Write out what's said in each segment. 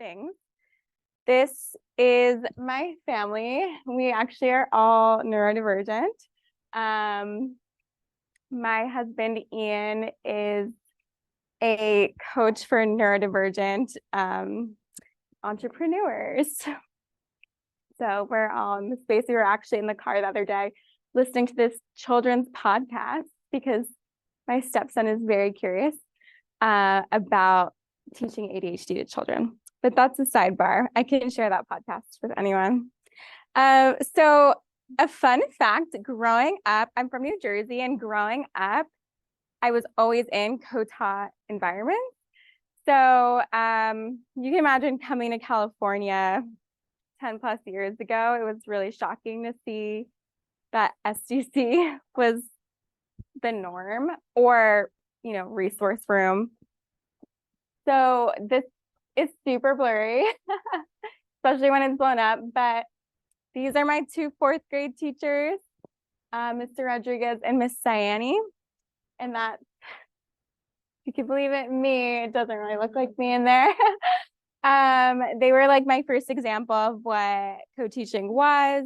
things. This is my family. We actually are all neurodivergent. My husband, Ian, is a coach for neurodivergent entrepreneurs. So we're all in the space. We were actually in the car the other day listening to this children's podcast because my stepson is very curious about teaching ADHD to children. But that's a sidebar. I can share that podcast with anyone. So a fun fact, growing up, I'm from New Jersey, and growing up, I was always in co-taught environments. So you can imagine coming to California 10 plus years ago, it was really shocking to see that SDC was the norm, or, resource room. So this is super blurry, especially when it's blown up, but these are my two fourth grade teachers, Mr. Rodriguez and Miss Sayani. And that, if you can believe it, it doesn't really look like me in there. They were like my first example of what co-teaching was.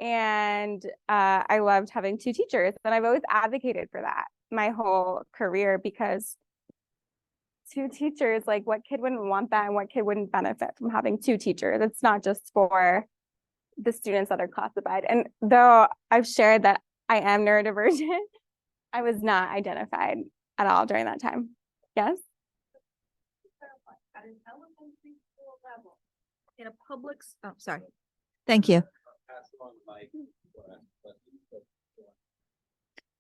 And I loved having two teachers, and I've always advocated for that my whole career, because two teachers, like, what kid wouldn't want that, and what kid wouldn't benefit from having two teachers? It's not just for the students that are classified. And though I've shared that I am neurodivergent, I was not identified at all during that time. Yes? At an elementary school level, in a public, oh, sorry. Thank you.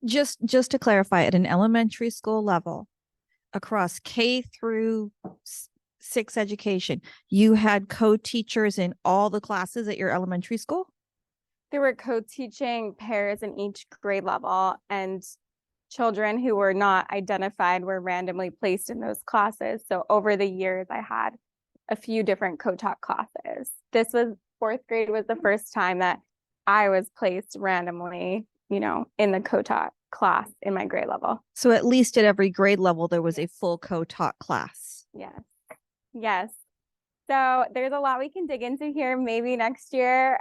Just to clarify, at an elementary school level, across K through 6 education, you had co-teachers in all the classes at your elementary school? There were co-teaching pairs in each grade level, and children who were not identified were randomly placed in those classes. So over the years, I had a few different co-taught classes. This was fourth grade was the first time that I was placed randomly, in the co-taught class in my grade level. So at least at every grade level, there was a full co-taught class. Yes. Yes. So there's a lot we can dig into here, maybe next year,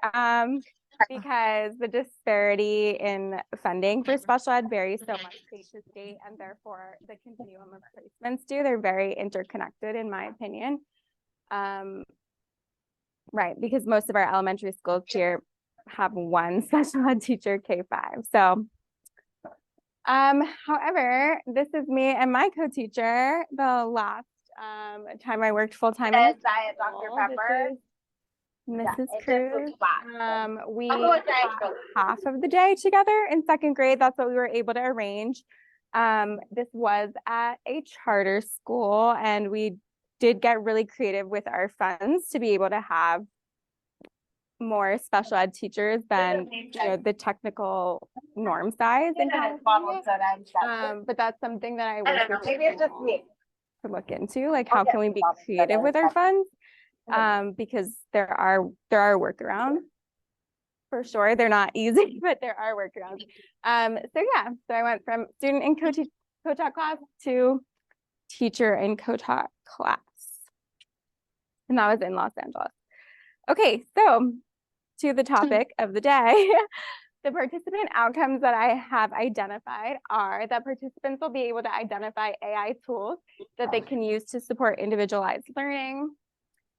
because the disparity in funding for special ed varies so much state to state, and therefore the continuum of placements do. They're very interconnected, in my opinion. Right, because most of our elementary schools here have one special ed teacher, K-5. So, however, this is me and my co-teacher. The last time I worked full-time in Diet Dr. Pepper. Mrs. Cruz. We had half of the day together in second grade. That's what we were able to arrange. This was at a charter school, and we did get really creative with our funds to be able to have more special ed teachers than the technical norm size in California. But that's something that I work with to look into, like, how can we be creative with our funds? Because there are workarounds for sure. They're not easy, but there are workarounds. So I went from student in co-taught class to teacher in co-taught class, and that was in Los Angeles. Okay, so to the topic of the day. The participant outcomes that I have identified are that participants will be able to identify AI tools that they can use to support individualized learning.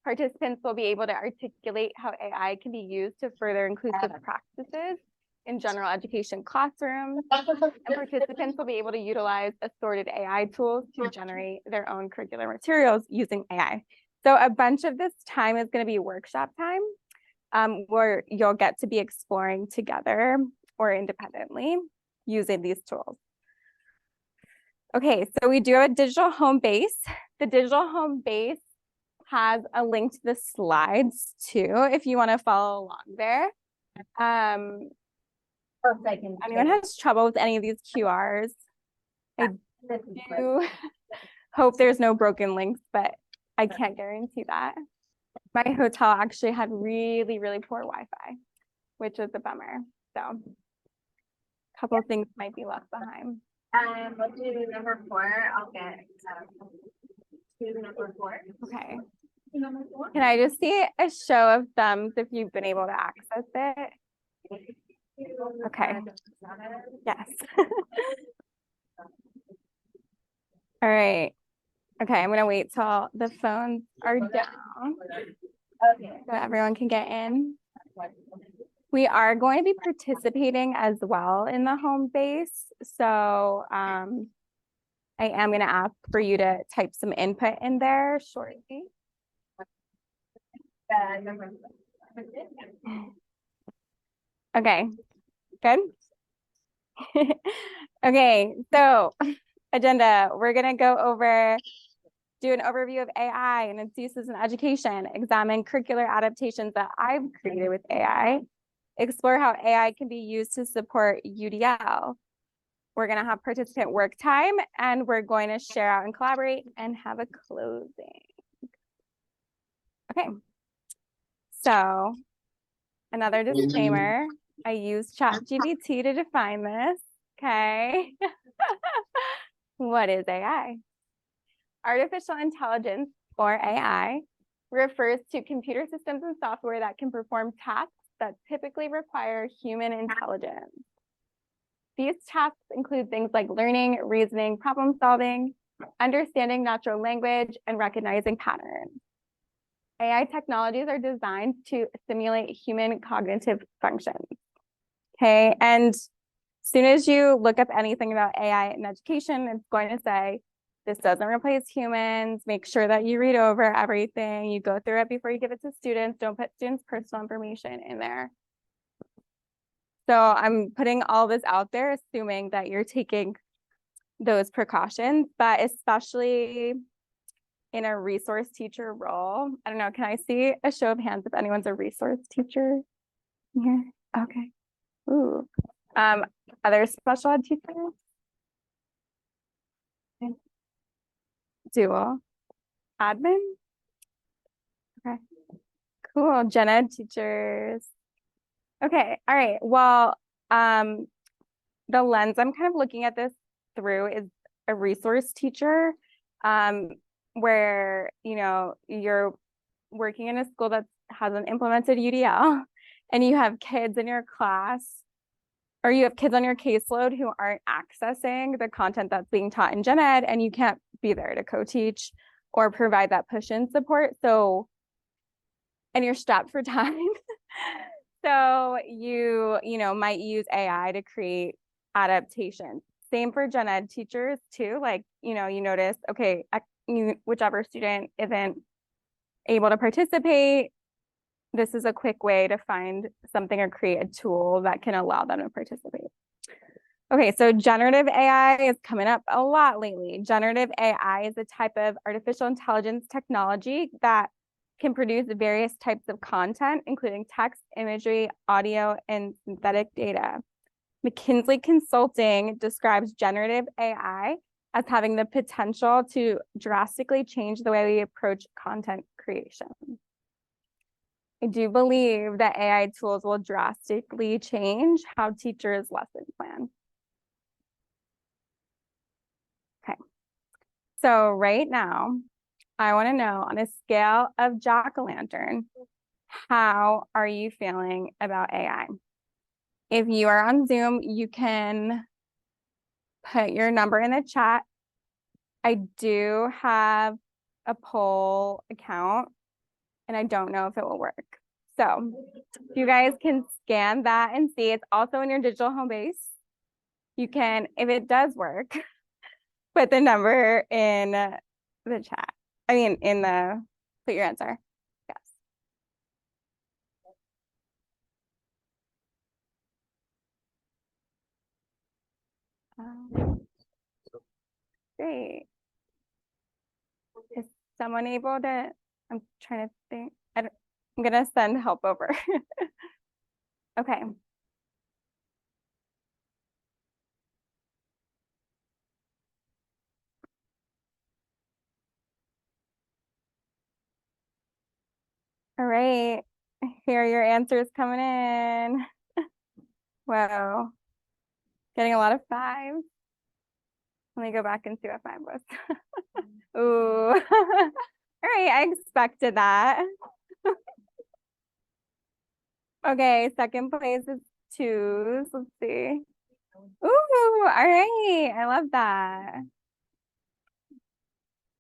Participants will be able to articulate how AI can be used to further inclusive practices in general education classrooms. And participants will be able to utilize assorted AI tools to generate their own curricular materials using AI. So a bunch of this time is going to be workshop time, where you'll get to be exploring together or independently using these tools. Okay, so we do have a digital home base. The digital home base has a link to the slides too, if you want to follow along there. Anyone has trouble with any of these QRs? I do hope there's no broken links, but I can't guarantee that. My hotel actually had really, really poor Wi-Fi, which was a bummer. So a couple of things might be left behind. Let's do number 4. I'll get to number 4. Okay. Number 4. Can I just see a show of thumbs if you've been able to access it? Okay. Yes. All right. Okay, I'm gonna wait till the phones are down so everyone can get in. We are going to be participating as well in the home base. So I am going to ask for you to type some input in there shortly. Okay, good. Okay, so agenda, we're going to go over, do an overview of AI and its uses in education, examine curricular adaptations that I've created with AI, explore how AI can be used to support UDL. We're going to have participant work time, and we're going to share out and collaborate and have a closing. Okay. So another disclaimer, I use ChatGPT to define this. Okay. What is AI? Artificial intelligence, or AI, refers to computer systems and software that can perform tasks that typically require human intelligence. These tasks include things like learning, reasoning, problem solving, understanding natural language, and recognizing patterns. AI technologies are designed to simulate human cognitive functions. Okay, and as soon as you look up anything about AI in education, it's going to say, this doesn't replace humans. Make sure that you read over everything. You go through it before you give it to students. Don't put students' personal information in there. So I'm putting all this out there, assuming that you're taking those precautions, but especially in a resource teacher role. I don't know, can I see a show of hands if anyone's a resource teacher here? Okay. Ooh. Other special ed teachers? Dual. Admin? Okay. Cool. Gen ed teachers. Okay. All right. Well, the lens I'm kind of looking at this through is a resource teacher, where, you know, you're working in a school that hasn't implemented UDL and you have kids in your class, or you have kids on your caseload who aren't accessing the content that's being taught in gen ed, and you can't be there to co-teach or provide that push-in support. So, and you're strapped for time. So you know, might use AI to create adaptations. Same for gen ed teachers too. Like, you know, you notice, okay, whichever student isn't able to participate, this is a quick way to find something or create a tool that can allow them to participate. Okay, so generative AI is coming up a lot lately. Generative AI is a type of artificial intelligence technology that can produce various types of content, including text, imagery, audio, and synthetic data. McKinsey Consulting describes generative AI as having the potential to drastically change the way we approach content creation. I do believe that AI tools will drastically change how teachers lesson plan. Okay, so right now, I want to know, on a scale of jack-o'-lantern, how are you feeling about AI? If you are on Zoom, you can put your number in the chat. I do have a poll account, and I don't know if it will work. So you guys can scan that and see. It's also in your digital home base. You can, if it does work, put the number in the chat. I mean, put your answer. Yes. Great. Is someone able to, I'm trying to think, I'm gonna send help over. Okay. All right. Here are your answers coming in. Wow. Getting a lot of fives. Let me go back and see what 5 was. Ooh. All right, I expected that. Okay, second place is twos. Let's see. Ooh, all right. I love that.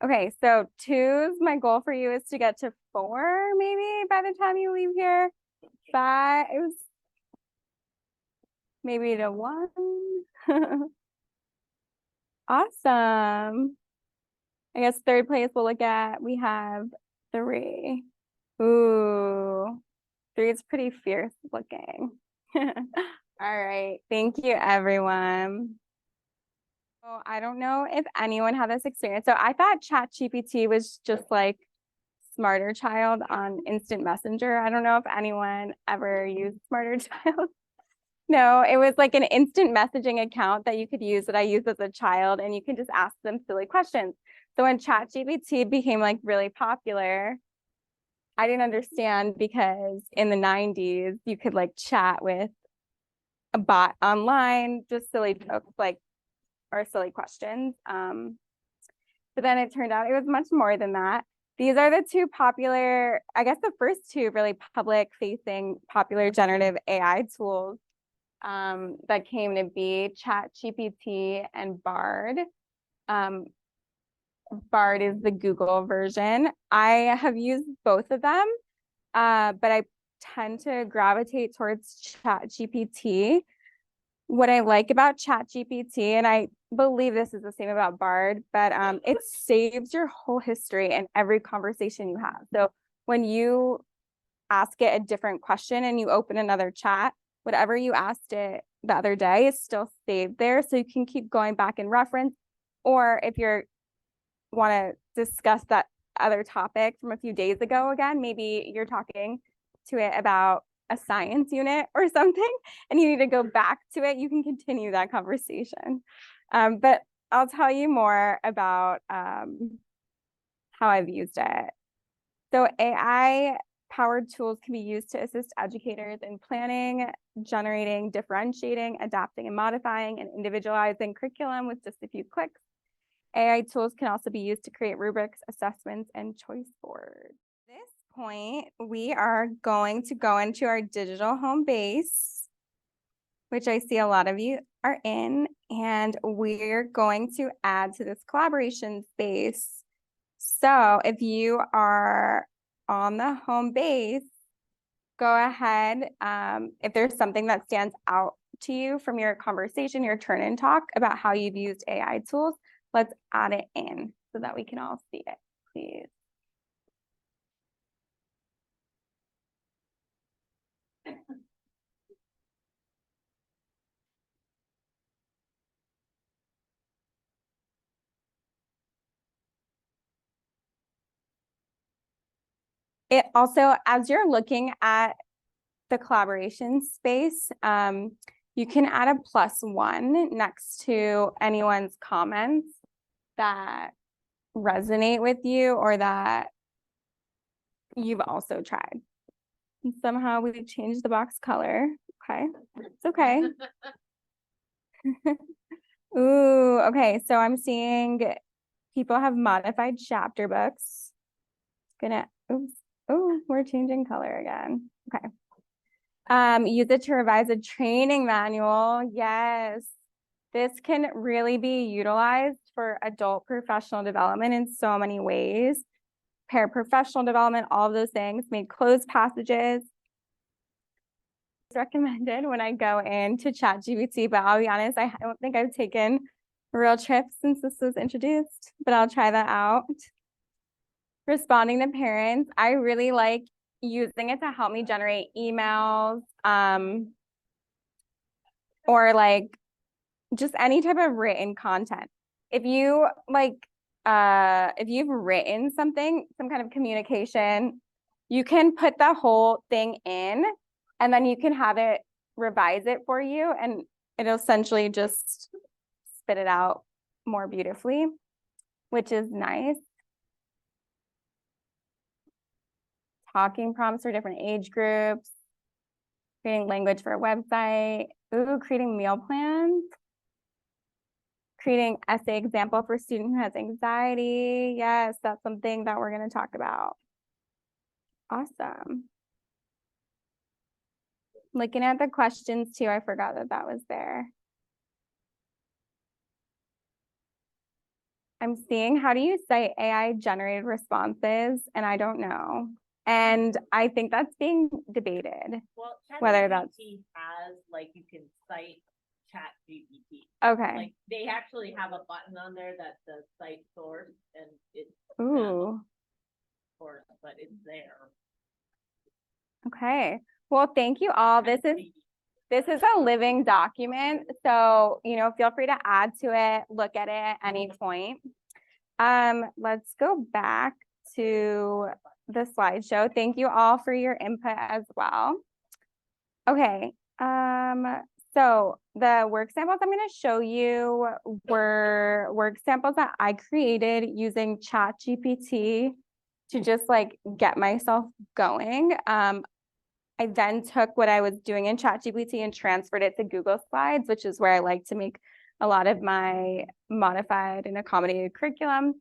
Okay, so twos, my goal for you is to get to 4 maybe by the time you leave here. 5, maybe to 1. Awesome. I guess third place we'll look at, we have 3. Ooh, 3 is pretty fierce looking. All right, thank you everyone. Oh, I don't know if anyone had this experience. So I thought ChatGPT was just like Smarter Child on Instant Messenger. I don't know if anyone ever used Smarter Child. No, it was like an instant messaging account that you could use that I used as a child, and you can just ask them silly questions. So when ChatGPT became like really popular, I didn't understand because in the 90s, you could like chat with a bot online, just silly jokes like or silly questions. But then it turned out it was much more than that. These are the 2 popular, I guess the first 2 really public facing popular generative AI tools that came to be, ChatGPT and Bard. Bard is the Google version. I have used both of them, but I tend to gravitate towards ChatGPT. What I like about ChatGPT, and I believe this is the same about Bard, but it saves your whole history in every conversation you have. So when you ask it a different question and you open another chat, whatever you asked it the other day is still saved there. So you can keep going back and reference. Or if you're want to discuss that other topic from a few days ago again, maybe you're talking to it about a science unit or something, and you need to go back to it, you can continue that conversation. But I'll tell you more about how I've used it. So AI powered tools can be used to assist educators in planning, generating, differentiating, adapting and modifying, and individualizing curriculum with just a few clicks. AI tools can also be used to create rubrics, assessments, and choice boards. At this point, we are going to go into our digital home base, which I see a lot of you are in, and we're going to add to this collaboration space. So if you are on the home base, go ahead. If there's something that stands out to you from your conversation, your turn and talk about how you've used AI tools, let's add it in so that we can all see it, please. It also, as you're looking at the collaboration space, you can add a +1 next to anyone's comments that resonate with you or that you've also tried. And somehow we changed the box color. Okay, it's okay. Ooh, okay. So I'm seeing people have modified chapter books. Oops. Oh, we're changing color again. Okay. Use it to revise a training manual. Yes. This can really be utilized for adult professional development in so many ways. Paraprofessional development, all of those things. Made closed passages. It's recommended when I go into ChatGPT, but I'll be honest, I don't think I've taken a real trip since this was introduced, but I'll try that out. Responding to parents, I really like using it to help me generate emails, or like just any type of written content. If you like, if you've written something, some kind of communication, you can put the whole thing in and then you can have it revise it for you and it'll essentially just spit it out more beautifully, which is nice. Talking prompts for different age groups, creating language for a website, ooh, creating meal plans, creating essay example for a student who has anxiety. Yes, that's something that we're going to talk about. Awesome. Looking at the questions too, I forgot that that was there. I'm seeing, how do you cite AI generated responses? And I don't know. And I think that's being debated. Well, Whether that's- ChatGPT has, like, you can cite ChatGPT. Okay. Like, they actually have a button on there that says cite source, and it's Ooh, source, but it's there. okay. Well, thank you all. This is a living document. So, feel free to add to it, look at it at any point. Let's go back to the slideshow. Thank you all for your input as well. Okay. So the work samples I'm going to show you were work samples that I created using ChatGPT to just like get myself going. I then took what I was doing in ChatGPT and transferred it to Google Slides, which is where I like to make a lot of my modified and accommodated curriculum.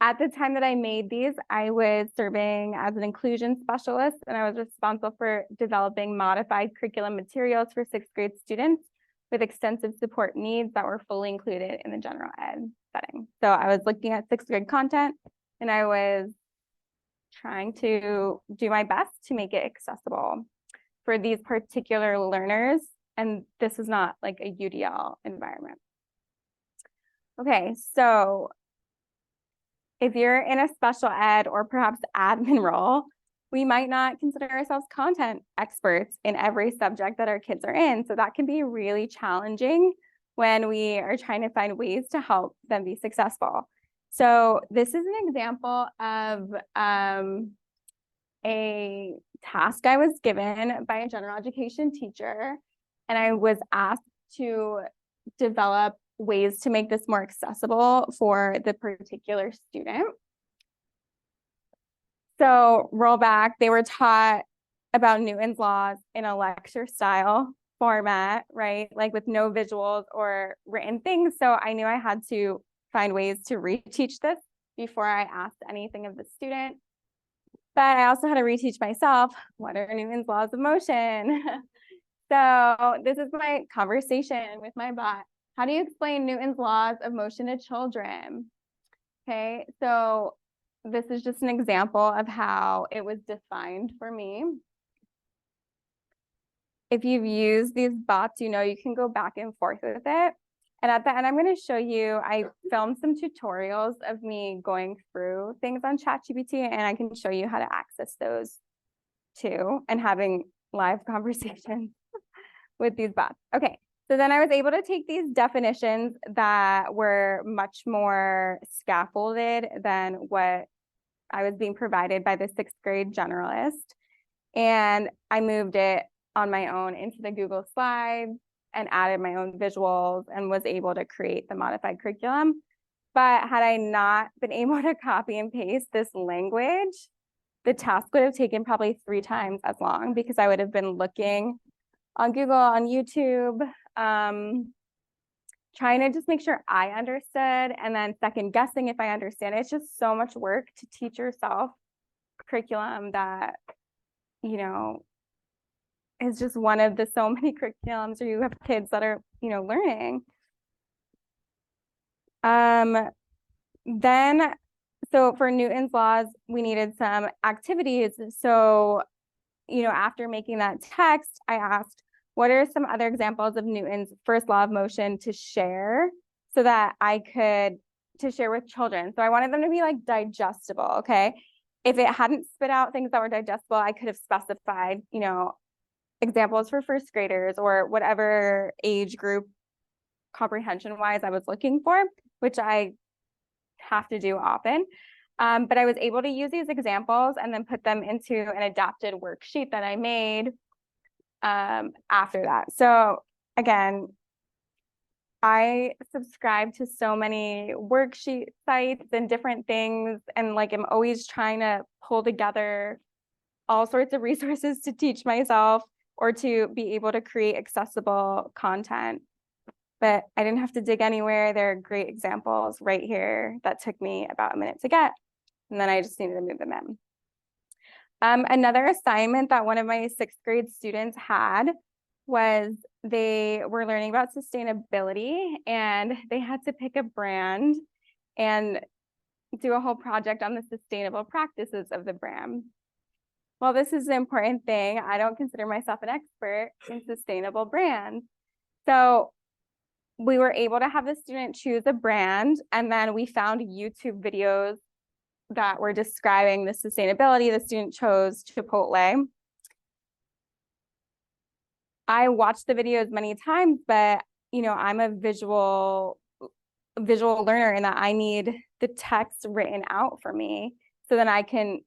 At the time that I made these, I was serving as an inclusion specialist, and I was responsible for developing modified curriculum materials for sixth grade students with extensive support needs that were fully included in the general ed setting. So I was looking at sixth grade content, and I was trying to do my best to make it accessible for these particular learners. And this is not like a UDL environment. Okay, so if you're in a special ed or perhaps admin role, we might not consider ourselves content experts in every subject that our kids are in. So that can be really challenging when we are trying to find ways to help them be successful. So this is an example of a task I was given by a general education teacher, and I was asked to develop ways to make this more accessible for the particular student. So roll back, they were taught about Newton's laws in a lecture style format, right? Like with no visuals or written things. So I knew I had to find ways to reteach this before I asked anything of the student. But I also had to reteach myself, what are Newton's laws of motion? So this is my conversation with my bot. How do you explain Newton's laws of motion to children? Okay, so this is just an example of how it was defined for me. If you've used these bots, you can go back and forth with it. And at the end, I'm going to show you, I filmed some tutorials of me going through things on ChatGPT, and I can show you how to access those too, and having live conversations with these bots. Okay, so then I was able to take these definitions that were much more scaffolded than what I was being provided by the sixth grade generalist, and I moved it on my own into the Google Slides and added my own visuals and was able to create the modified curriculum. But had I not been able to copy and paste this language, the task would have taken probably 3 times as long, because I would have been looking on Google, on YouTube, trying to just make sure I understood, and then second guessing if I understand it. It's just so much work to teach yourself curriculum that, is just one of the so many curriculums where you have kids that are, learning. Then, so for Newton's laws, we needed some activities. So, after making that text, I asked, what are some other examples of Newton's first law of motion to share so that I could to share with children? So I wanted them to be like digestible, okay? If it hadn't spit out things that were digestible, I could have specified, examples for first graders or whatever age group comprehension wise I was looking for, which I have to do often. But I was able to use these examples and then put them into an adapted worksheet that I made after that. So again, I subscribe to so many worksheet sites and different things, and like I'm always trying to pull together all sorts of resources to teach myself or to be able to create accessible content. But I didn't have to dig anywhere. There are great examples right here that took me about a minute to get, and then I just needed to move them in. Another assignment that one of my sixth grade students had was they were learning about sustainability, and they had to pick a brand and do a whole project on the sustainable practices of the brand. Well, this is an important thing. I don't consider myself an expert in sustainable brands. So we were able to have the student choose a brand, and then we found YouTube videos that were describing the sustainability. The student chose Chipotle. I watched the videos many times, but I'm a visual learner in that I need the text written out for me so then I can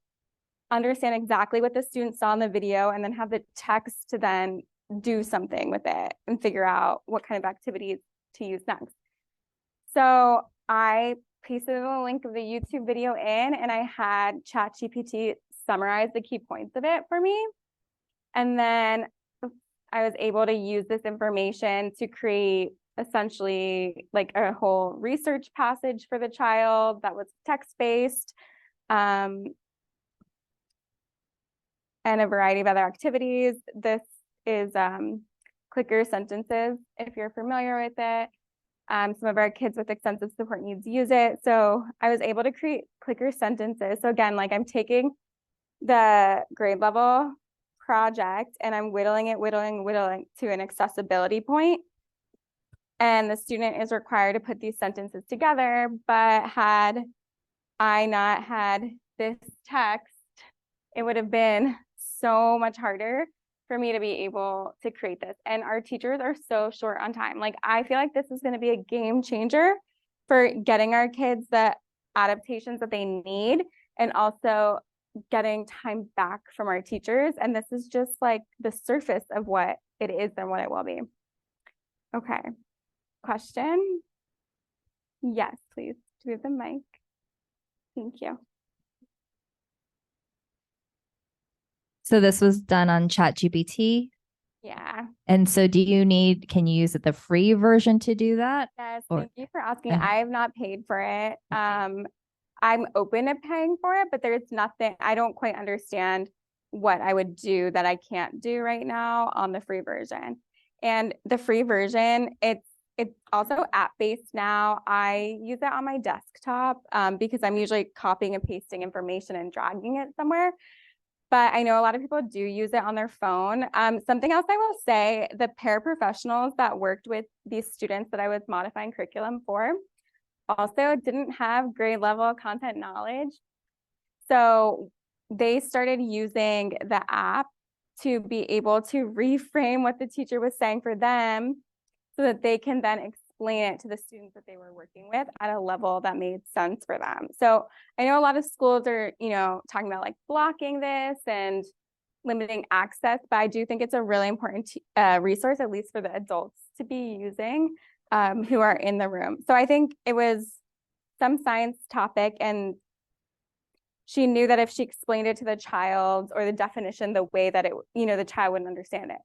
understand exactly what the student saw in the video and then have the text to then do something with it and figure out what kind of activities to use next. So I pasted the link of the YouTube video in, and I had ChatGPT summarize the key points of it for me. And then I was able to use this information to create essentially like a whole research passage for the child that was text-based, and a variety of other activities. This is clicker sentences, if you're familiar with it. Some of our kids with extensive support needs use it. So I was able to create clicker sentences. So again, like I'm taking the grade level project and I'm whittling to an accessibility point. And the student is required to put these sentences together, but had I not had this text, it would have been so much harder for me to be able to create this. And our teachers are so short on time. Like, I feel like this is going to be a game changer for getting our kids the adaptations that they need and also getting time back from our teachers. And this is just like the surface of what it is and what it will be. Okay. Question? Yes, please. Do we have the mic? Thank you. So this was done on ChatGPT. Yeah. And so can you use the free version to do that? Yes, Or- thank you for asking. Okay. I have not paid for it. I'm open to paying for it, but there's nothing, I don't quite understand what I would do that I can't do right now on the free version. And the free version, it's also app-based now. I use it on my desktop because I'm usually copying and pasting information and dragging it somewhere. But I know a lot of people do use it on their phone. Something else I will say, the paraprofessionals that worked with these students that I was modifying curriculum for also didn't have grade level content knowledge. So they started using the app to be able to reframe what the teacher was saying for them so that they can then explain it to the students that they were working with at a level that made sense for them. So I know a lot of schools are, talking about like blocking this and limiting access, but I do think it's a really important resource, at least for the adults to be using who are in the room. So I think it was some science topic, and she knew that if she explained it to the child or the definition the way that it, the child wouldn't understand it.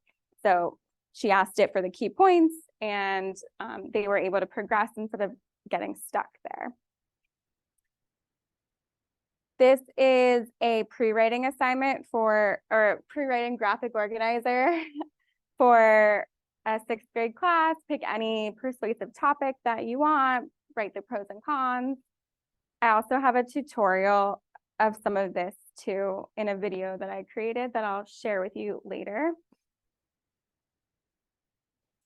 So she asked it for the key points, and they were able to progress instead of getting stuck there. This is a pre-writing assignment or pre-writing graphic organizer for a sixth grade class. Pick any persuasive topic that you want, write the pros and cons. I also have a tutorial of some of this too in a video that I created that I'll share with you later.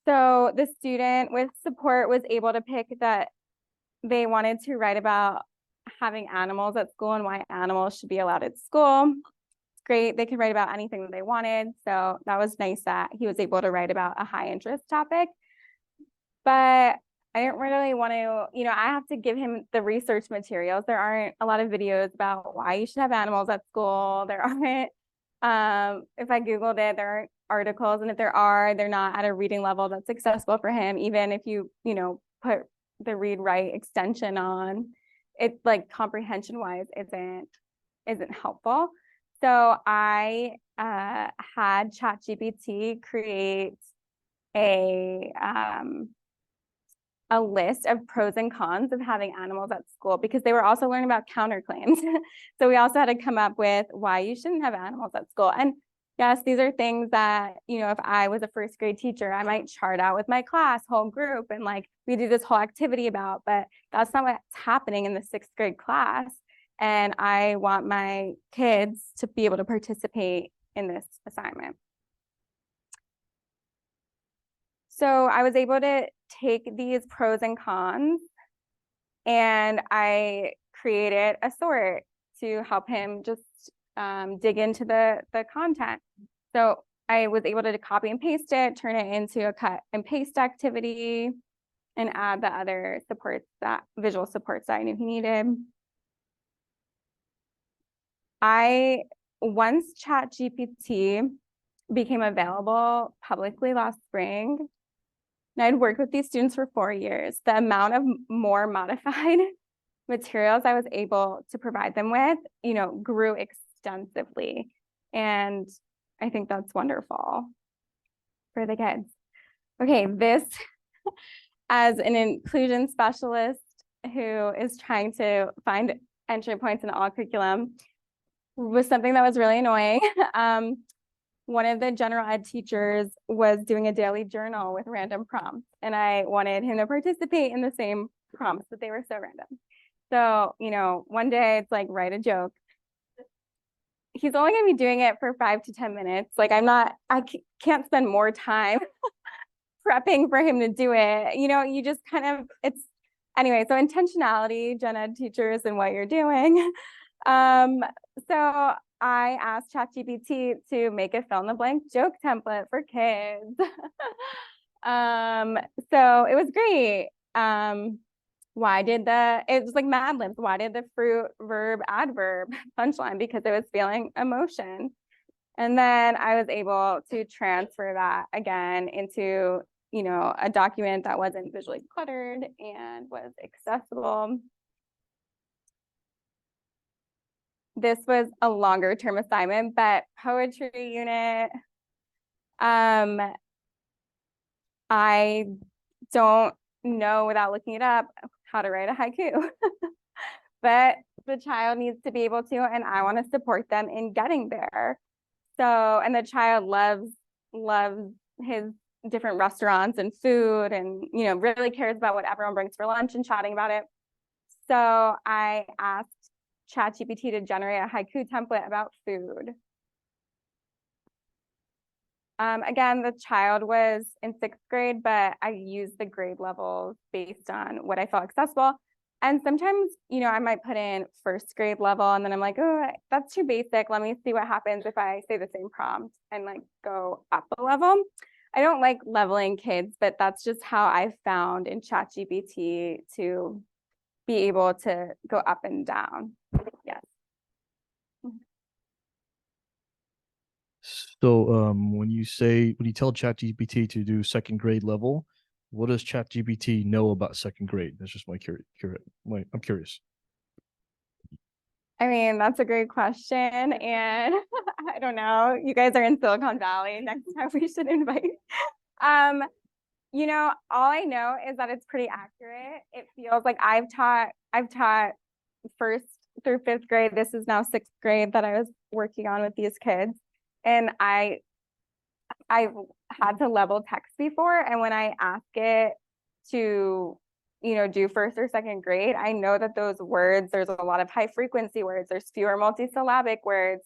So the student with support was able to pick that they wanted to write about having animals at school and why animals should be allowed at school. It's great. They could write about anything that they wanted. So that was nice that he was able to write about a high interest topic. But I didn't really want to, I have to give him the research materials. There aren't a lot of videos about why you should have animals at school. There aren't, if I Googled it, there aren't articles. And if there are, they're not at a reading level that's accessible for him. Even if you, put the read write extension on, it's like comprehension wise isn't helpful. So I had ChatGPT create a a list of pros and cons of having animals at school, because they were also learning about counterclaims. So we also had to come up with why you shouldn't have animals at school. And yes, these are things that, if I was a first grade teacher, I might chart out with my class, whole group, and like we do this whole activity about, but that's not what's happening in the sixth grade class. And I want my kids to be able to participate in this assignment. So I was able to take these pros and cons, and I created a sort to help him just dig into the content. So I was able to copy and paste it, turn it into a cut and paste activity, and add the other supports, that visual supports that I knew he needed. Once ChatGPT became available publicly last spring, and I'd worked with these students for 4 years, the amount of more modified materials I was able to provide them with, grew extensively. And I think that's wonderful for the kids. Okay, this, as an inclusion specialist who is trying to find entry points in all curriculum, was something that was really annoying. One of the general ed teachers was doing a daily journal with random prompts, and I wanted him to participate in the same prompts, but they were so random. So, one day it's like, write a joke. He's only going to be doing it for 5 to 10 minutes. Like, I can't spend more time prepping for him to do it. You just kind of, anyway, so intentionality, gen ed teachers, and what you're doing. So I asked ChatGPT to make a fill in the blank joke template for kids. So it was great. It was like Mad Libs. Why did the fruit verb adverb punchline? Because it was feeling emotion. And then I was able to transfer that again into, a document that wasn't visually cluttered and was accessible. This was a longer term assignment, but poetry unit, I don't know without looking it up how to write a haiku, but the child needs to be able to, and I want to support them in getting there. So, and the child loves his different restaurants and food, and, really cares about what everyone brings for lunch and chatting about it. So I asked ChatGPT to generate a haiku template about food. Again, the child was in 6th grade, but I used the grade levels based on what I felt accessible. And sometimes, I might put in 1st grade level, and then I'm like, oh, that's too basic. Let me see what happens if I say the same prompt and like go up a level. I don't like leveling kids, but that's just how I found in ChatGPT to be able to go up and down. Yes. So when you tell ChatGPT to do 2nd grade level, what does ChatGPT know about 2nd grade? That's just I'm curious. I mean, that's a great question. And I don't know, you guys are in Silicon Valley. Next time we should invite. All I know is that it's pretty accurate. It feels like I've taught 1st through 5th grade. This is now 6th grade that I was working on with these kids. And I've had to level text before. And when I ask it to, do 1st or 2nd grade, I know that those words, there's a lot of high frequency words. There's fewer multisyllabic words.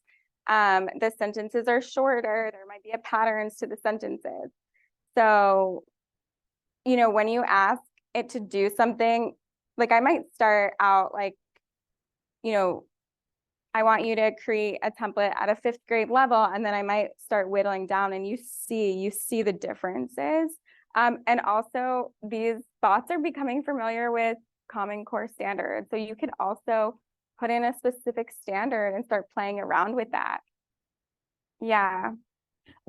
The sentences are shorter. There might be a patterns to the sentences. So, when you ask it to do something, like I might start out like, I want you to create a template at a 5th grade level, and then I might start whittling down, and you see the differences. And also these bots are becoming familiar with Common Core standards. So you could also put in a specific standard and start playing around with that. Yeah.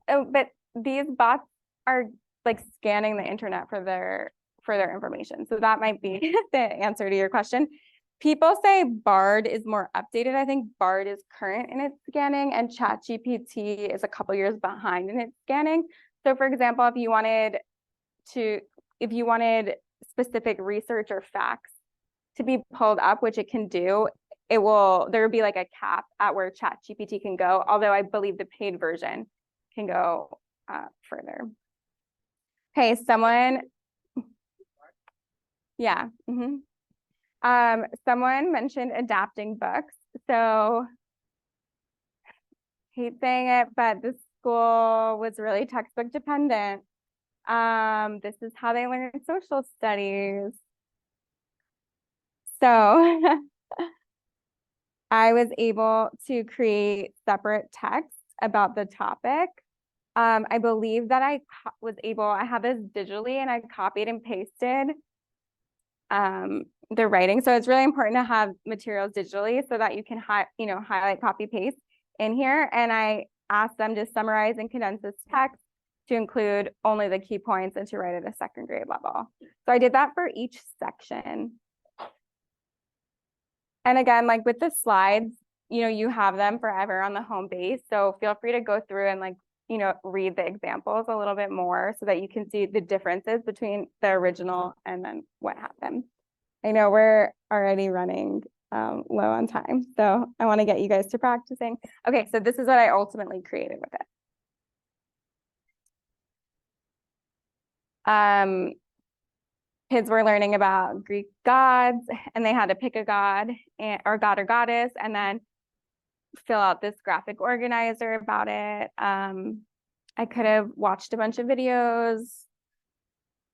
Oh, but these bots are like scanning the internet for their information. So that might be the answer to your question. People say Bard is more updated. I think Bard is current in its scanning, and ChatGPT is a couple years behind in its scanning. So for example, if you wanted specific research or facts to be pulled up, which it can do, there will be like a cap at where ChatGPT can go, although I believe the paid version can go further. Okay, someone, yeah. Someone mentioned adapting books. So, hate saying it, but the school was really textbook dependent. This is how they learn social studies. So I was able to create separate texts about the topic. I believe that I have this digitally and I copied and pasted the writing. So it's really important to have materials digitally so that you can highlight, copy, paste in here. And I asked them to summarize and condense this text to include only the key points and to write at a second grade level. So I did that for each section. And again, like with the slides, you have them forever on the home base. So feel free to go through and read the examples a little bit more so that you can see the differences between the original and then what happened. I know we're already running low on time, so I want to get you guys to practicing. Okay, so this is what I ultimately created with it. Kids were learning about Greek gods, and they had to pick a god or god or goddess, and then fill out this graphic organizer about it. I could have watched a bunch of videos,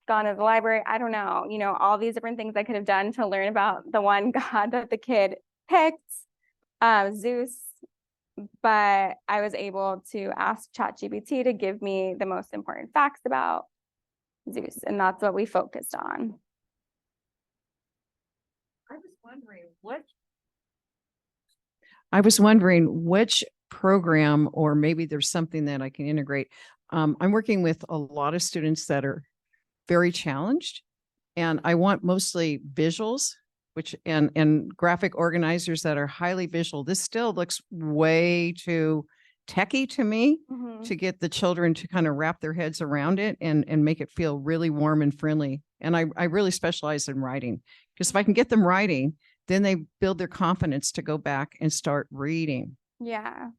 gone to the library. I don't know, all these different things I could have done to learn about the one god that the kid picked, Zeus. But I was able to ask ChatGPT to give me the most important facts about Zeus, and that's what we focused on. I was wondering which program, or maybe there's something that I can integrate. I'm working with a lot of students that are very challenged, and I want mostly visuals, and graphic organizers that are highly visual. This still looks way too techie to me to get the children to kind of wrap their heads around it and make it feel really warm and friendly. And I really specialize in writing, because if I can get them writing, then they build their confidence to go back and start reading. Yeah.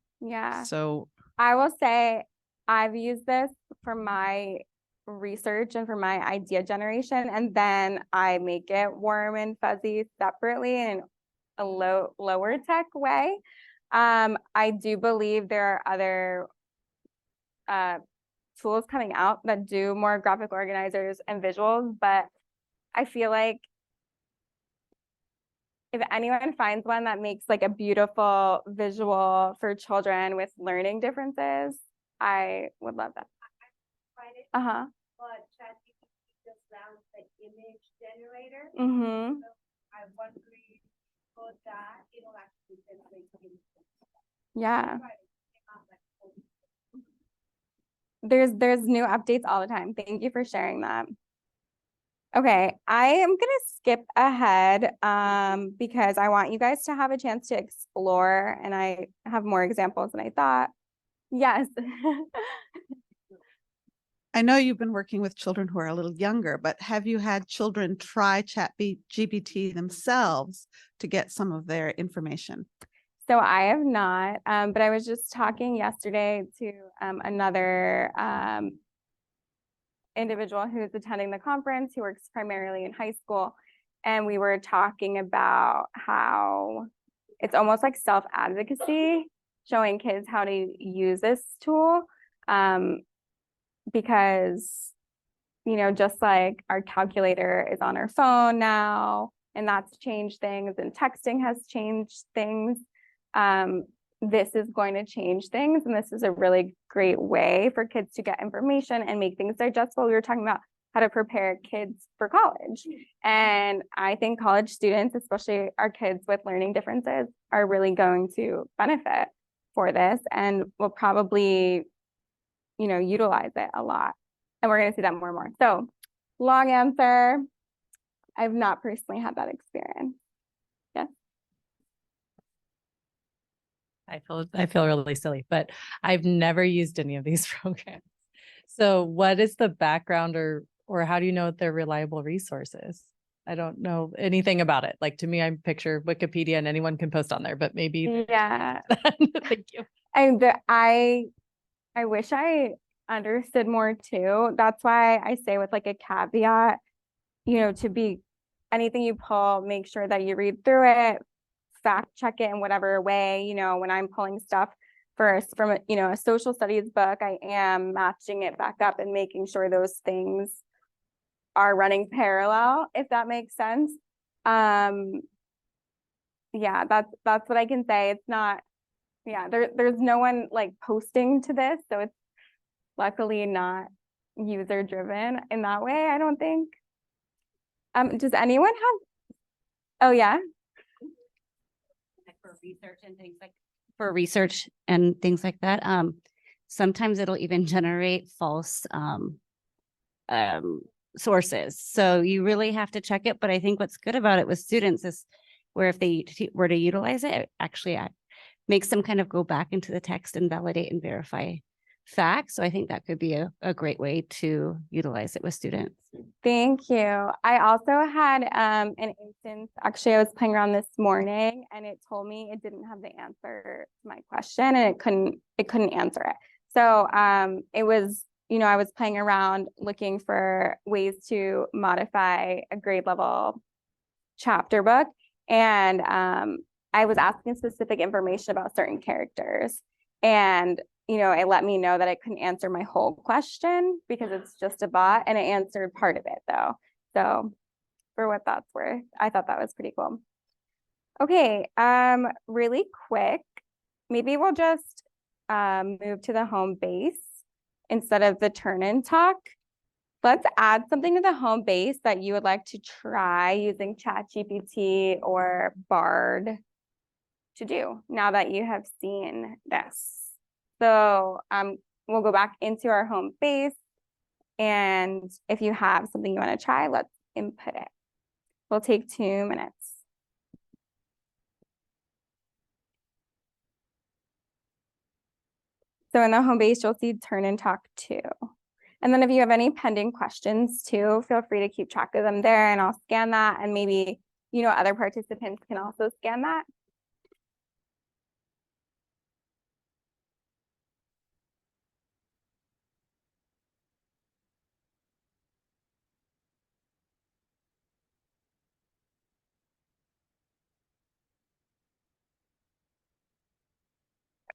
So I will say I've used this for my research and for my idea generation, and then I make it warm and fuzzy separately in a lower tech way. I do believe there are other tools coming out that do more graphic organizers and visuals, but I feel like if anyone finds one that makes like a beautiful visual for children with learning differences, I would love that. Uh-huh. But ChatGPT just runs the image generator. Mm-hmm. So I want to code that, it'll actually generate the image. Yeah. There's new updates all the time. Thank you for sharing that. Okay, I am gonna skip ahead because I want you guys to have a chance to explore, and I have more examples than I thought. Yes. I know you've been working with children who are a little younger, but have you had children try ChatGPT themselves to get some of their information? So I have not, but I was just talking yesterday to another individual who's attending the conference, who works primarily in high school. And we were talking about how it's almost like self-advocacy, showing kids how to use this tool. Because, just like our calculator is on our phone now, and that's changed things, and texting has changed things. This is going to change things, and this is a really great way for kids to get information and make things digestible. We were talking about how to prepare kids for college, and I think college students, especially our kids with learning differences, are really going to benefit for this, and will probably utilize it a lot. And we're going to see that more and more. So long answer, I've not personally had that experience. Yes. I feel really silly, but I've never used any of these programs. So what is the background or or how do you know if they're reliable resources? I don't know anything about it. Like to me, I picture Wikipedia and anyone can post on there, but maybe. Yeah. Thank you. I wish I understood more too. That's why I say with like a caveat, to be anything you pull, make sure that you read through it, fact check it in whatever way. When I'm pulling stuff first from a social studies book, I am matching it back up and making sure those things are running parallel, if that makes sense. Yeah, that's what I can say. It's not, there's no one like posting to this, so it's luckily not user driven in that way, I don't think. Does anyone have, oh yeah? For research and things like that. Sometimes it'll even generate false sources. So you really have to check it. But I think what's good about it with students is where if they were to utilize it, it actually makes them kind of go back into the text and validate and verify facts. So I think that could be a great way to utilize it with students. Thank you. I also had an instance, actually I was playing around this morning and it told me it didn't have the answer to my question and it couldn't answer it. So it was, I was playing around looking for ways to modify a grade level chapter book. And I was asking specific information about certain characters. And it let me know that it couldn't answer my whole question because it's just a bot, and it answered part of it though. So for what that's worth, I thought that was pretty cool. Okay, really quick, maybe we'll just move to the home base instead of the turn and talk. Let's add something to the home base that you would like to try using ChatGPT or Bard to do now that you have seen this. So we'll go back into our home base, and if you have something you want to try, let's input it. We'll take 2 minutes. So in the home base, you'll see turn and talk 2. And then if you have any pending questions too, feel free to keep track of them there and I'll scan that, and maybe, other participants can also scan that.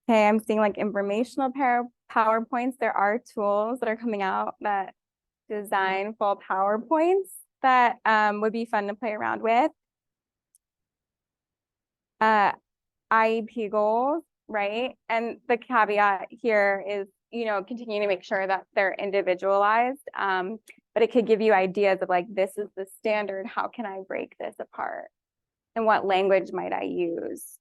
Okay, I'm seeing like informational PowerPoints. There are tools that are coming out that design full PowerPoints that would be fun to play around with. IEP goals, right? And the caveat here is, continuing to make sure that they're individualized. But it could give you ideas of like, this is the standard. How can I break this apart? And what language might I use?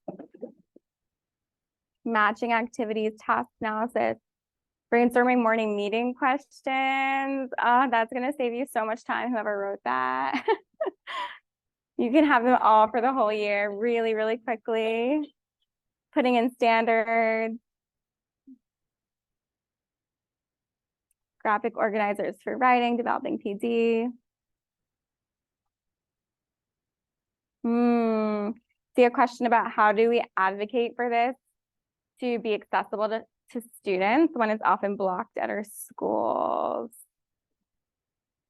Matching activities, task analysis, brainstorming morning meeting questions. That's going to save you so much time, whoever wrote that. You can have them all for the whole year really, really quickly. Putting in standards. Graphic organizers for writing, developing PD. See a question about how do we advocate for this to be accessible to students when it's often blocked at our schools?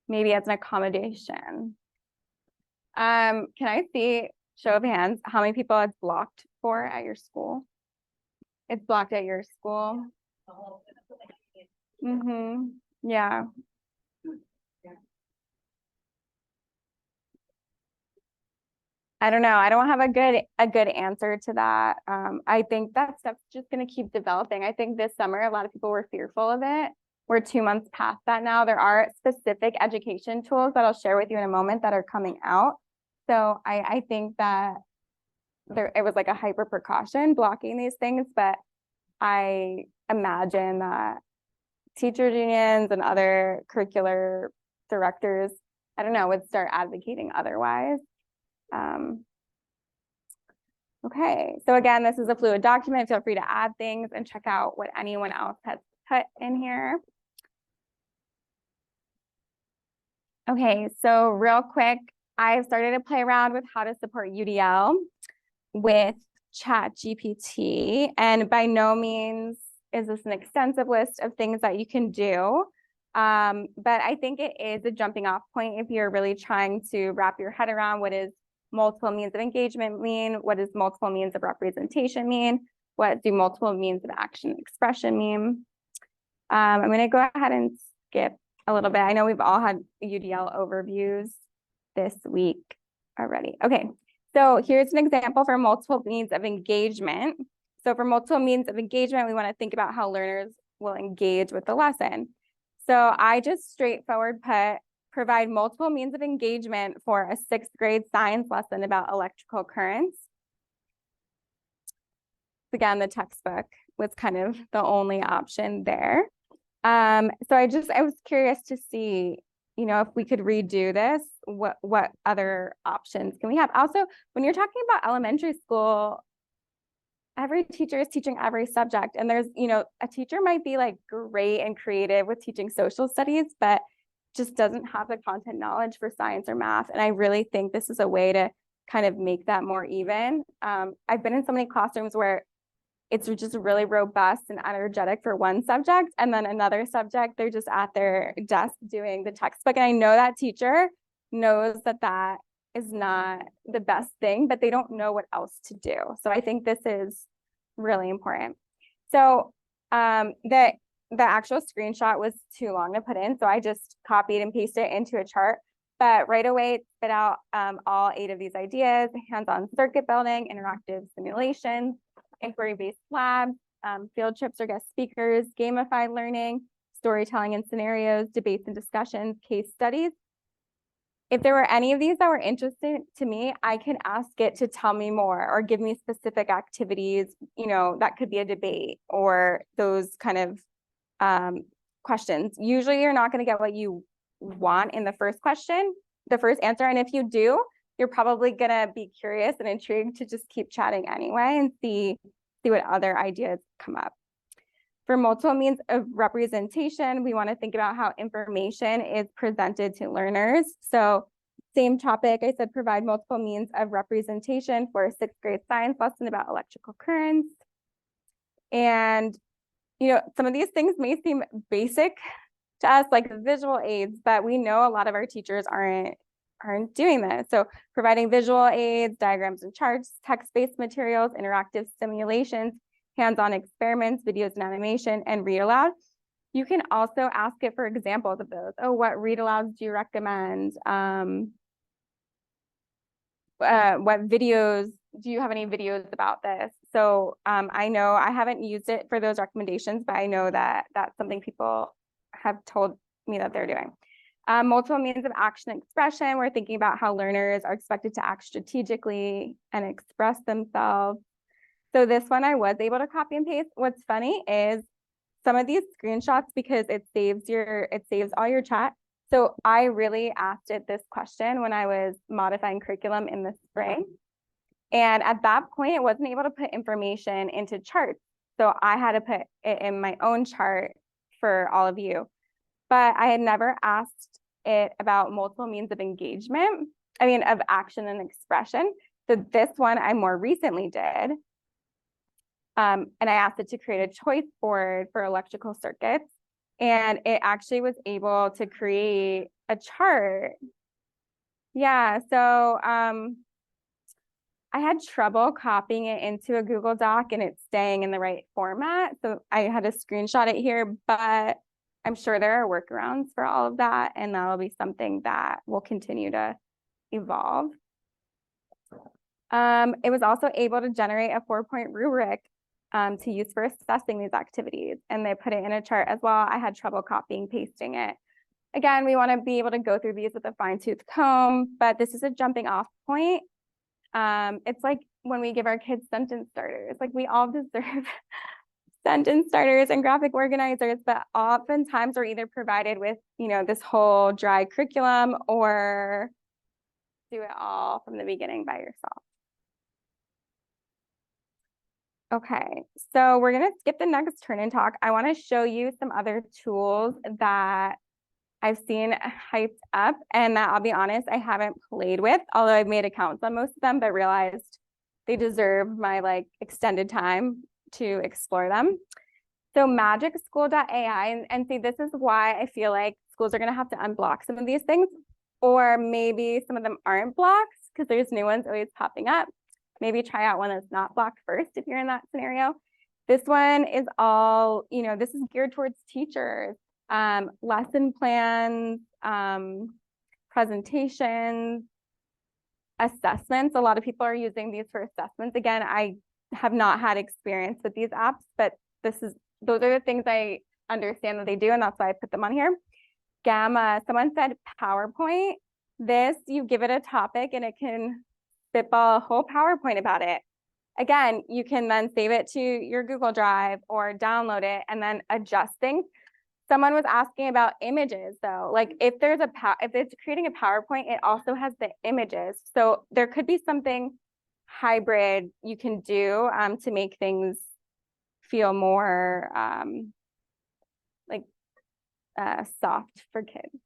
Maybe as an accommodation. Can I see, show of hands, how many people it's blocked for at your school? It's blocked at your school? Yeah. I don't know. I don't have a good answer to that. I think that stuff's just going to keep developing. I think this summer, a lot of people were fearful of it. We're 2 months past that now. There are specific education tools that I'll share with you in a moment that are coming out. So I think that it was like a hyper precaution blocking these things, but I imagine that teachers unions and other curricular directors, I don't know, would start advocating otherwise. Okay, so again, this is a fluid document. Feel free to add things and check out what anyone else has put in here. Okay, so real quick, I've started to play around with how to support UDL with Chat GPT, and by no means is this an extensive list of things that you can do. But I think it is a jumping off point if you're really trying to wrap your head around what is multiple means of engagement mean, what does multiple means of representation mean, what do multiple means of action and expression mean. I'm going to go ahead and skip a little bit. I know we've all had UDL overviews this week already. Okay, so here's an example for multiple means of engagement. So for multiple means of engagement, we want to think about how learners will engage with the lesson. So I just straightforward provide multiple means of engagement for a 6th grade science lesson about electrical currents. Again, the textbook was kind of the only option there. So I was curious to see, if we could redo this, what other options can we have? Also, when you're talking about elementary school, every teacher is teaching every subject, and there's, a teacher might be like great and creative with teaching social studies, but just doesn't have the content knowledge for science or math. And I really think this is a way to kind of make that more even. I've been in so many classrooms where it's just really robust and energetic for one subject, and then another subject, they're just at their desk doing the textbook. And I know that teacher knows that that is not the best thing, but they don't know what else to do. So I think this is really important. So the actual screenshot was too long to put in, so I just copied and pasted it into a chart. But right away, it spit out all 8 of these ideas: hands-on circuit building, interactive simulations, inquiry-based labs, field trips or guest speakers, gamified learning, storytelling and scenarios, debates and discussions, case studies. If there were any of these that were interesting to me, I can ask it to tell me more or give me specific activities, that could be a debate or those kind of questions. Usually you're not going to get what you want in the first question, the first answer. And if you do, you're probably going to be curious and intrigued to just keep chatting anyway and see what other ideas come up. For multiple means of representation, we want to think about how information is presented to learners. So same topic, I said provide multiple means of representation for a 6th grade science lesson about electrical currents. And, some of these things may seem basic to us, like visual aids, but we know a lot of our teachers aren't doing this. So providing visual aids, diagrams and charts, text-based materials, interactive simulations, hands-on experiments, videos and animation, and read aloud. You can also ask it for examples of those. Oh, what read alouds do you recommend? What videos, do you have any videos about this? So I know I haven't used it for those recommendations, but I know that that's something people have told me that they're doing. Multiple means of action and expression. We're thinking about how learners are expected to act strategically and express themselves. So this one I was able to copy and paste. What's funny is some of these screenshots, because it saves all your chat. So I really asked it this question when I was modifying curriculum in the spring. And at that point, it wasn't able to put information into charts. So I had to put it in my own chart for all of you. But I had never asked it about multiple means of engagement, of action and expression. So this one I more recently did. And I asked it to create a choice board for electrical circuits. And it actually was able to create a chart. Yeah, so I had trouble copying it into a Google Doc and it's staying in the right format. So I had to screenshot it here, but I'm sure there are workarounds for all of that. And that'll be something that will continue to evolve. It was also able to generate a 4-point rubric to use for assessing these activities. And they put it in a chart as well. I had trouble copying, pasting it. Again, we want to be able to go through these with a fine-tooth comb, but this is a jumping off point. It's like when we give our kids sentence starters, like we all deserve sentence starters and graphic organizers, but oftentimes we're either provided with, this whole dry curriculum or do it all from the beginning by yourself. Okay, so we're going to skip the next turn and talk. I want to show you some other tools that I've seen hyped up, and that I'll be honest, I haven't played with, although I've made accounts on most of them, but realized they deserve my like extended time to explore them. So magicschool.ai, and see, this is why I feel like schools are going to have to unblock some of these things, or maybe some of them aren't blocked because there's new ones always popping up. Maybe try out one that's not blocked first if you're in that scenario. This one is all, this is geared towards teachers, lesson plans, presentations, assessments. A lot of people are using these for assessments. Again, I have not had experience with these apps, but those are the things I understand that they do, and that's why I put them on here. Gamma, someone said PowerPoint. This, you give it a topic and it can spitball a whole PowerPoint about it. Again, you can then save it to your Google Drive or download it and then adjust things. Someone was asking about images though. Like if it's creating a PowerPoint, it also has the images. So there could be something hybrid you can do to make things feel more soft for kids,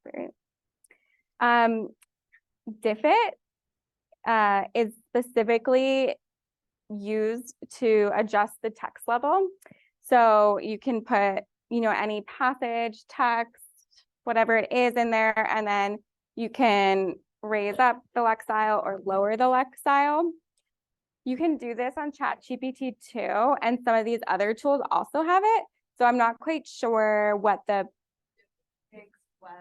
right? Diffit is specifically used to adjust the text level. So you can put, any passage, text, whatever it is in there, and then you can raise up the lexile or lower the lexile. You can do this on ChatGPT too, and some of these other tools also have it. So I'm not quite sure what the web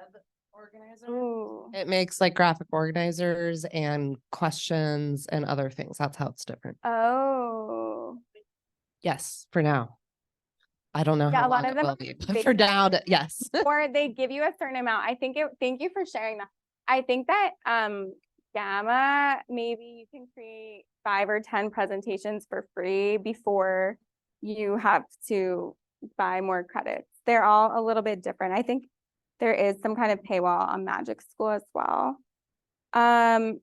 organizer. Ooh. It makes like graphic organizers and questions and other things. That's how it's different. Oh. Yes, for now. I don't know Yeah, how a lot long of it them will be, but they for can- now, yes. Or they give you a certain amount. Thank you for sharing that. I think that Gamma, maybe you can create 5 or 10 presentations for free before you have to buy more credits. They're all a little bit different. I think there is some kind of paywall on Magic School as well. Canva,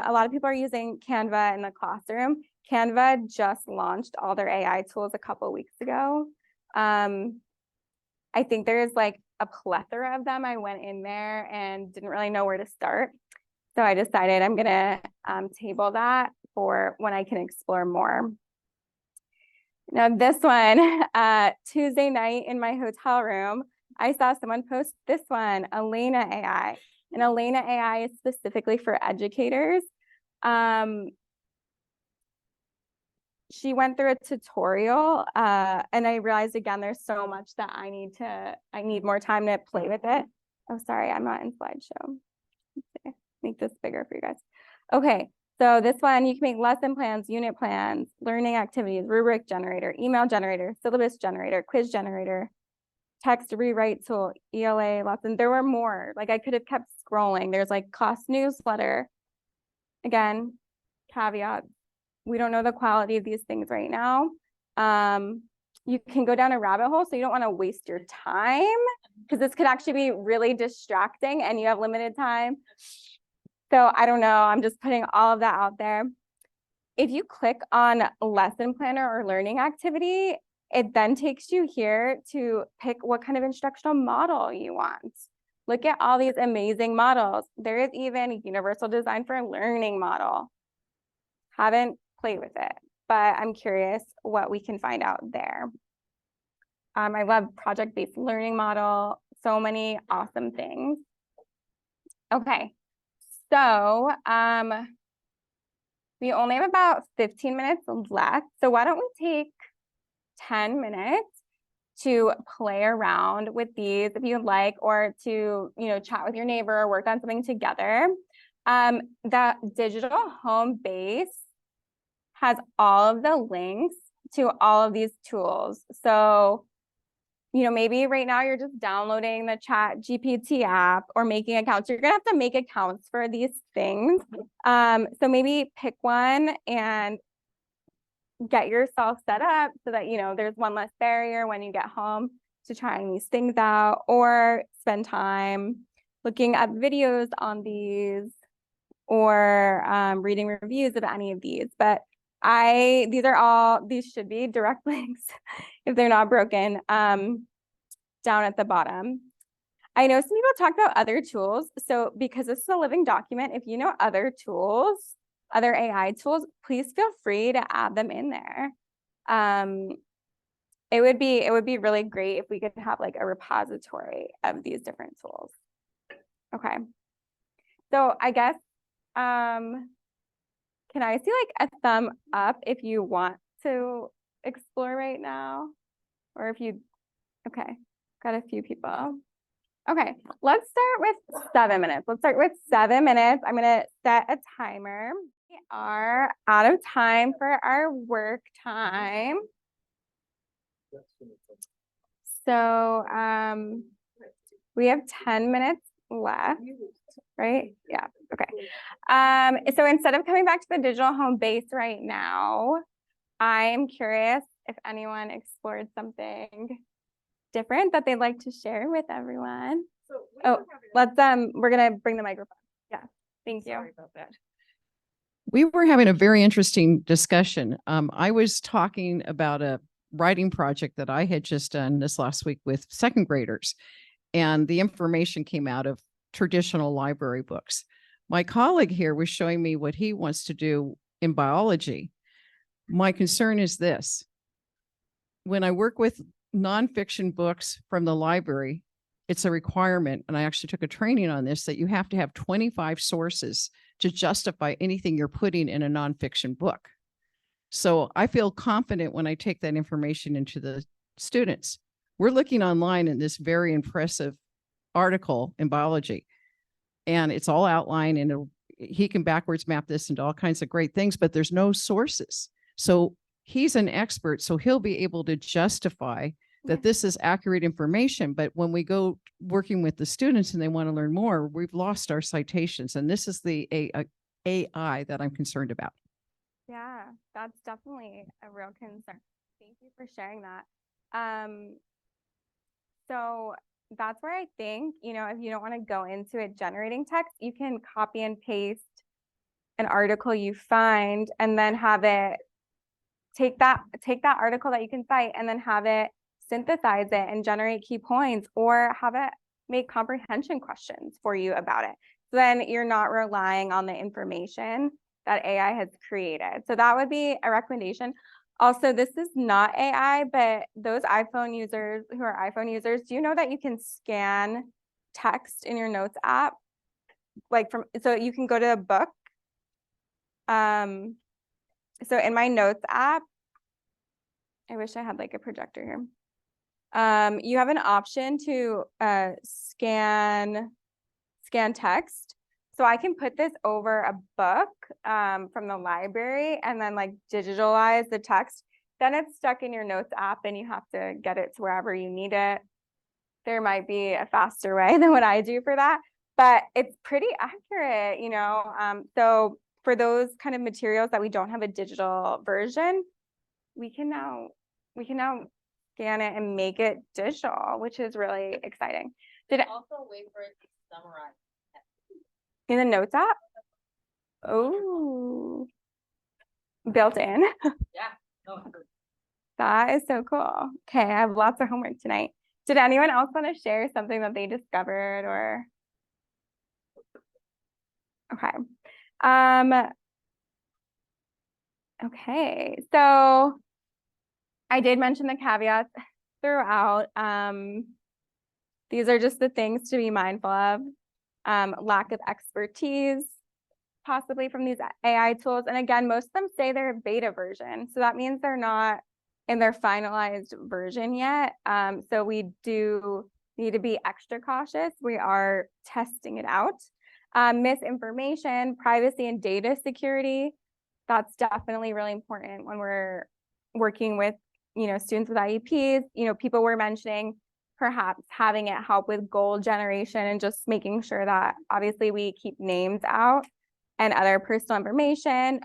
a lot of people are using Canva in the classroom. Canva just launched all their AI tools a couple weeks ago. I think there's like a plethora of them. I went in there and didn't really know where to start. So I decided I'm gonna table that for when I can explore more. Now this one, Tuesday night in my hotel room, I saw someone post this one, Elena AI. And Elena AI is specifically for educators. She went through a tutorial and I realized again, there's so much that I need more time to play with it. Oh, sorry, I'm not in slideshow. Make this bigger for you guys. Okay, so this one, you can make lesson plans, unit plans, learning activities, rubric generator, email generator, syllabus generator, quiz generator, text rewrite tool, ELA lesson. There were more, like I could have kept scrolling. There's like class newsletter. Again, caveat, we don't know the quality of these things right now. You can go down a rabbit hole, so you don't want to waste your time because this could actually be really distracting and you have limited time. So I don't know, I'm just putting all of that out there. If you click on lesson planner or learning activity, it then takes you here to pick what kind of instructional model you want. Look at all these amazing models. There is even a universal design for a learning model. Haven't played with it, but I'm curious what we can find out there. I love project-based learning model, so many awesome things. Okay, so we only have about 15 minutes left. So why don't we take 10 minutes to play around with these if you'd like, or to, chat with your neighbor or work on something together. The digital home base has all of the links to all of these tools. So, maybe right now you're just downloading the ChatGPT app or making accounts. You're gonna have to make accounts for these things. So maybe pick one and get yourself set up so that, there's one less barrier when you get home to trying these things out, or spend time looking up videos on these, or reading reviews of any of these. But these should be direct links if they're not broken, down at the bottom. I know some people talk about other tools. So because this is a living document, if you know other tools, other AI tools, please feel free to add them in there. It would be really great if we could have like a repository of these different tools. Okay. So I guess, can I see like a thumb up if you want to explore right now? Or if you, okay, got a few people. Okay, let's start with 7 minutes. Let's start with 7 minutes. I'm gonna set a timer. We are out of time for our work time. So we have 10 minutes left, right? Yeah, okay. So instead of coming back to the digital home base right now, I am curious if anyone explored something different that they'd like to share with everyone. Oh, we're gonna bring the microphone. Yeah, thank you. Sorry about that. We were having a very interesting discussion. I was talking about a writing project that I had just done this last week with second graders, and the information came out of traditional library books. My colleague here was showing me what he wants to do in biology. My concern is this. When I work with nonfiction books from the library, it's a requirement, and I actually took a training on this, that you have to have 25 sources to justify anything you're putting in a nonfiction book. So I feel confident when I take that information into the students. We're looking online in this very impressive article in biology, and it's all outlined, and he can backwards map this into all kinds of great things, but there's no sources. So he's an expert, so he'll be able to justify that this is accurate information. But when we go working with the students and they want to learn more, we've lost our citations. And this is the AI that I'm concerned about. Yeah, that's definitely a real concern. Thank you for sharing that. So that's where I think, if you don't want to go into it generating text, you can copy and paste an article you find and then have it take that article that you can cite and then have it synthesize it and generate key points, or have it make comprehension questions for you about it. So then you're not relying on the information that AI has created. So that would be a recommendation. Also, this is not AI, but those iPhone users who are iPhone users, do you know that you can scan text in your notes app? So you can go to a book. So in my notes app, I wish I had like a projector here. You have an option to scan text. So I can put this over a book from the library and then like digitalize the text. Then it's stuck in your notes app and you have to get it to wherever you need it. There might be a faster way than what I do for that, but it's pretty accurate, So for those kind of materials that we don't have a digital version, we can now scan it and make it digital, which is really exciting. Did it also wait for it to summarize in the notes app? Oh, built in. Yeah. No, That is so cool. Okay, I have lots of homework tonight. Did anyone else want to share something that they discovered or? Okay. Okay, so I did mention the caveats throughout. These are just the things to be mindful of. Lack of expertise, possibly from these AI tools. And again, most of them say they're beta version. So that means they're not in their finalized version yet. So we do need to be extra cautious. We are testing it out. Misinformation, privacy, and data security. That's definitely really important when we're working with, students with IEPs. People were mentioning perhaps having it help with goal generation and just making sure that obviously we keep names out and other personal information.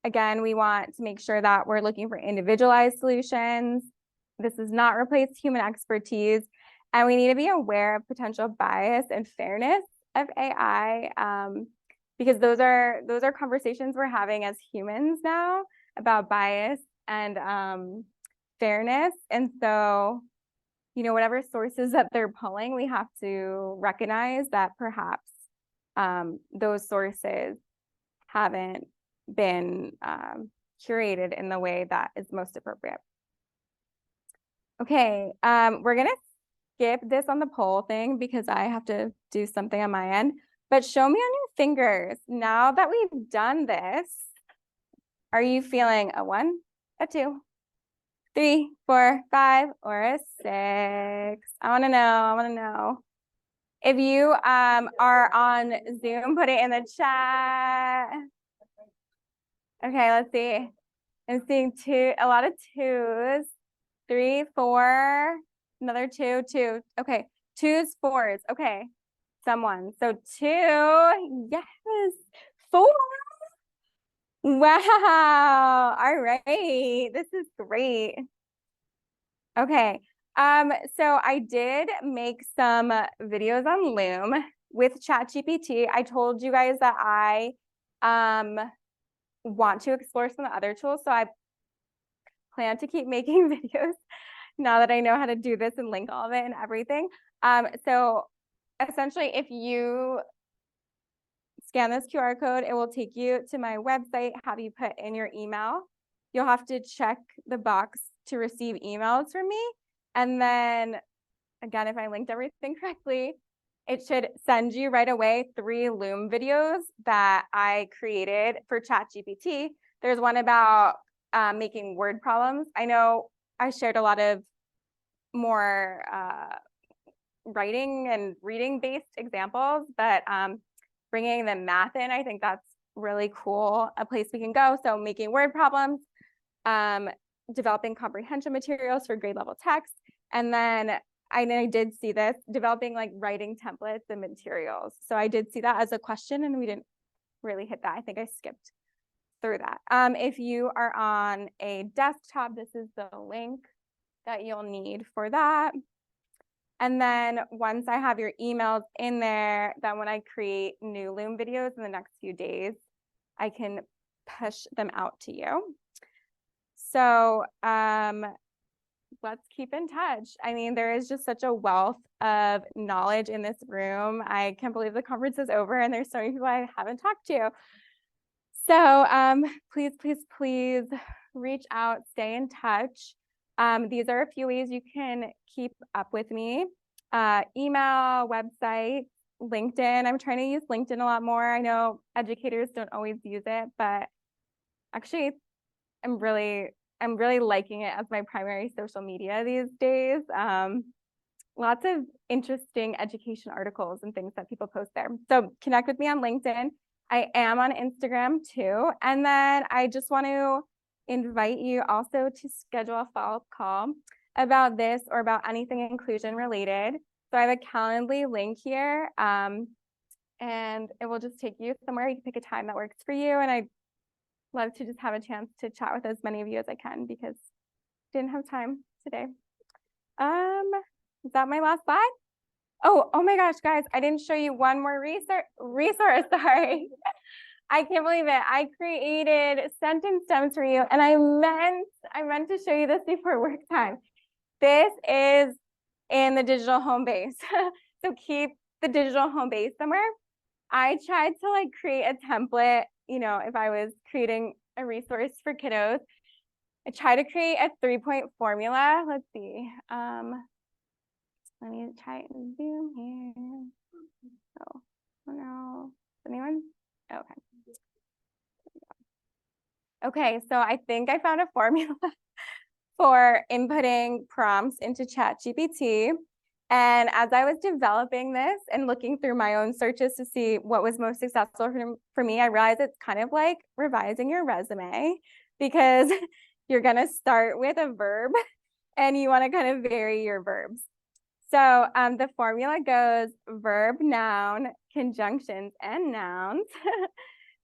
Again, we want to make sure that we're looking for individualized solutions. This does not replace human expertise. And we need to be aware of potential bias and fairness of AI, because those are conversations we're having as humans now about bias and fairness. And so whatever sources that they're pulling, we have to recognize that perhaps those sources haven't been curated in the way that is most appropriate. Okay, we're gonna skip this on the poll thing because I have to do something on my end, but show me on your fingers. Now that we've done this, are you feeling a 1, a 2, 3, 4, 5, or a 6? I wanna know. If you are on Zoom, put it in the chat. Okay, let's see. I'm seeing a lot of 2s, 3, 4, another 2, 2. Okay, 2s, 4s. Okay, someone. So 2, yes, 4. Wow. All right. This is great. Okay. So I did make some videos on Loom with ChatGPT. I told you guys that I want to explore some other tools. So I plan to keep making videos now that I know how to do this and link all of it and everything. So essentially, if you scan this QR code, it will take you to my website, have you put in your email. You'll have to check the box to receive emails from me. And then again, if I linked everything correctly, it should send you right away 3 Loom videos that I created for ChatGPT. There's one about making word problems. I know I shared a lot of more writing and reading based examples, but bringing the math in, I think that's really cool, a place we can go. So making word problems, developing comprehension materials for grade level text, and then I did see this, developing like writing templates and materials. So I did see that as a question and we didn't really hit that. I think I skipped through that. If you are on a desktop, this is the link that you'll need for that. And then once I have your emails in there, then when I create new Loom videos in the next few days, I can push them out to you. So let's keep in touch. I mean, there is just such a wealth of knowledge in this room. I can't believe the conference is over and there's so many people I haven't talked to. So please, please, please reach out, stay in touch. These are a few ways you can keep up with me. Email, website, LinkedIn. I'm trying to use LinkedIn a lot more. I know educators don't always use it, but actually I'm really liking it as my primary social media these days. Lots of interesting education articles and things that people post there. So connect with me on LinkedIn. I am on Instagram too. And then I just want to invite you also to schedule a follow-up call about this or about anything inclusion related. So I have a Calendly link here, and it will just take you somewhere. You can pick a time that works for you. And I'd love to just have a chance to chat with as many of you as I can because I didn't have time today. Is that my last slide? Oh my gosh, guys, I didn't show you one more resource, sorry. I can't believe it. I created sentence stems for you and I meant to show you this before work time. This is in the digital home base. So keep the digital home base somewhere. I tried to like create a template, if I was creating a resource for kiddos. I tried to create a 3-point formula. Let's see. Let me try it in Zoom here. Oh no, anyone? Okay. Okay, so I think I found a formula for inputting prompts into ChatGPT. And as I was developing this and looking through my own searches to see what was most successful for me, I realized it's kind of like revising your resume because you're going to start with a verb and you want to kind of vary your verbs. So the formula goes verb, noun, conjunctions, and nouns.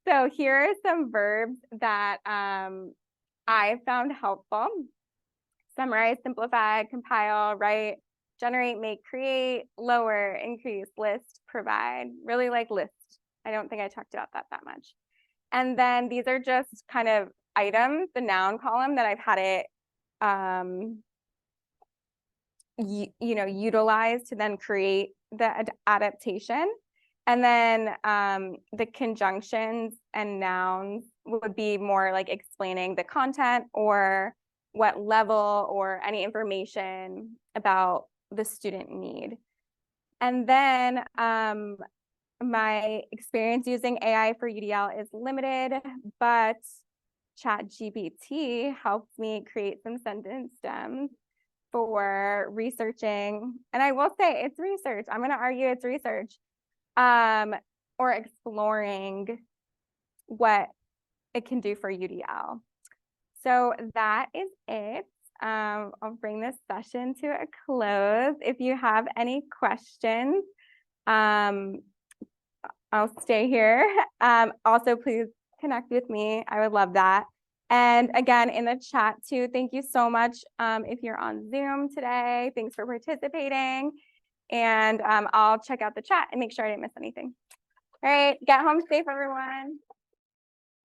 So here are some verbs that I found helpful. Summarize, simplify, compile, write, generate, make, create, lower, increase, list, provide. Really like list. I don't think I talked about that much. And then these are just kind of items, the noun column that I've had it utilize to then create the adaptation. And then the conjunctions and nouns would be more like explaining the content or what level or any information about the student need. And then my experience using AI for UDL is limited, but ChatGPT helps me create some sentence stems for researching. And I will say it's research. I'm going to argue it's research. Or exploring what it can do for UDL. So that is it. I'll bring this session to a close. If you have any questions, I'll stay here. Also, please connect with me. I would love that. And again, in the chat too, thank you so much. If you're on Zoom today, thanks for participating. And I'll check out the chat and make sure I didn't miss anything. All right, get home safe, everyone.